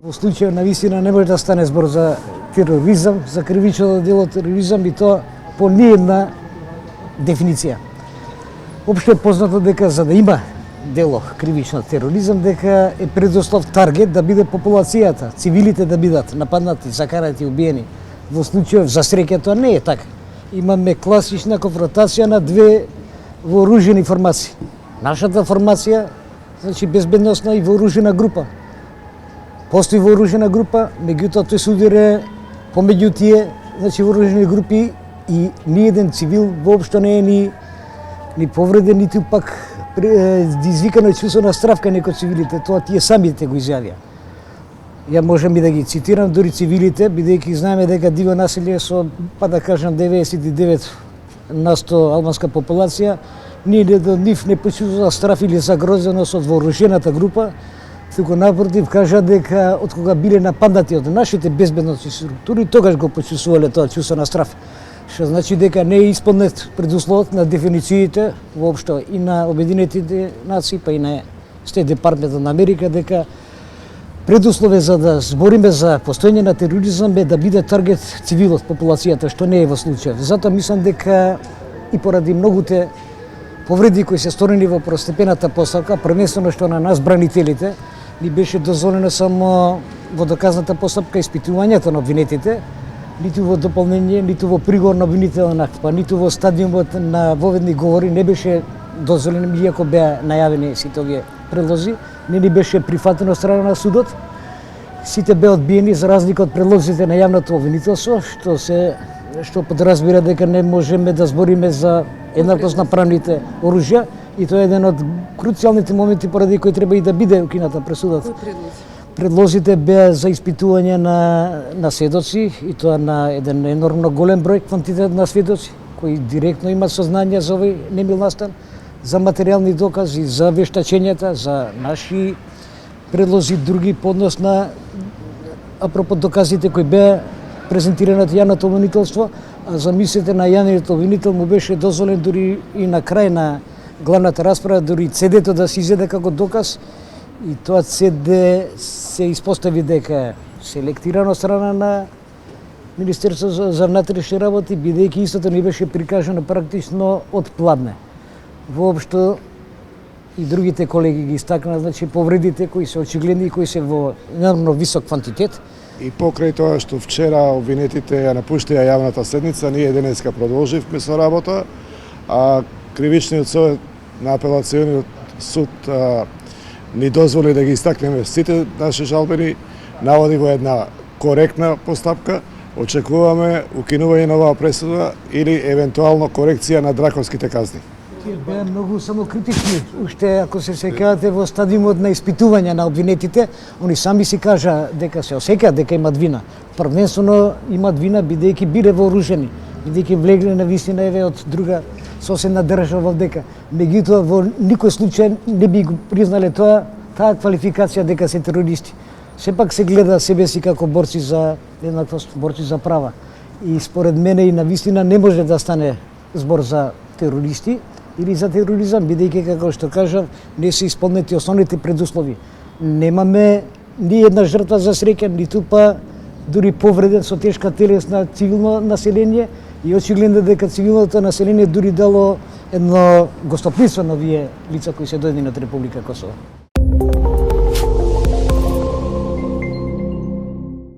Во случај на вистина не може да стане збор за тероризам, за кривично дело тероризам и тоа по ниедна дефиниција. Општо е познато дека за да има дело кривично тероризам, дека е предуслов таргет да биде популацијата, цивилите да бидат нападнати, закарати, убиени. Во случај за среќа тоа не е така. Имаме класична конфронтација на две вооружени формации. Нашата формација, значи безбедносна и вооружена група. Постои вооружена група, меѓутоа тој се удире помеѓу тие, значи вооружени групи и ниеден цивил воопшто не е ни повреден, ниту пак извикано чувство на страв кај некои цивилите, тоа тие самите го изјавија. Ја можам и да ги цитирам, дури цивилите, бидејќи знаеме дека диво населје со, па да кажам, 99% албанска популација, ние од нив не почувствува страф или загрозеност од вооружената група, туку напротив кажа дека од кога биле нападнати од нашите безбедносни структури, тогаш го почувствувале тоа чувство на страф. Што значи дека не е исполнет предусловот на дефинициите воопшто и на Обединетите нации, па и на Стейт Департментот на Америка, дека предуслове за да збориме за постоење на тероризам е да биде таргет цивилот, популацијата, што не е во случај. Затоа мислам дека и поради многуте повреди кои се сторени во првостепената постапка, првенствено што на нас бранителите, ни беше дозволено само во доказната постапка испитувањето на обвинетите, ниту во дополнение, ниту во приговор на обвинителен акт, па ниту во стадиумот на воведни говори не беше дозволено, иако беа најавени сите овие предлози, не ни беше прифатено од страна на судот. Сите беа одбиени за разлика од предлозите на јавното обвинителство, што подразбира дека не можеме да збориме за еднаквост на правните оружја, и тоа е еден од круцијалните моменти поради кои треба и да биде укината пресудата. Предлозите беа за испитување на сведоци, и тоа на еден енормно голем број квантитет на сведоци, кои директно имаат сознание за овој немил настан, за материјални докази, за вештачењата, за наши предлози, други поднос на апропо доказите кои беа презентирани од јавното обвинителство, а замислете на јавниот обвинител му беше дозволен дури и на крај на главната расправа, дури CD-то да се изеде како доказ, и тоа CD се испостави дека селектирано од страна на Министерството за внатрешни работи, бидејќи истото ни беше прикажано практично од пладне. Воопшто и другите колеги ги истакнаа, значи повредите кои се очигледни и кои се во енормно висок квантитет. И покрај тоа што вчера обвинетите ја напуштија јавната седница, ние денеска продолживме со работа, а кривичниот совет на апелациониот суд ни дозволи да ги истакнеме сите наши жалбени наводи во една коректна постапка. Очекуваме укинување на оваа пресуда или евентуално корекција на драконските казни. Тие беа многу самокритични, уште ако се сеќавате во стадиумот на испитување на обвинетите, они сами си кажа дека се осеќаат дека имат вина. Првенствено имат вина бидејќи биле вооружени, бидејќи влегле на вистина еве од друга соседна држава дека. Меѓутоа во никој случај не би го признале таа квалификација дека се терористи. Сепак се гледа себе си како борци за еднаквост, борци за права. И според мене и на вистина не може да стане збор за терористи или за тероризам, бидејќи, како што кажав, не се исполнети основните предуслови. Немаме ни една жртва за среќа, ниту па дури повреден со тешка телесна цивилно население, и очигледно дека цивилното население дури дало едно гостопримство на овие лица кои се дојдени од Република Косово.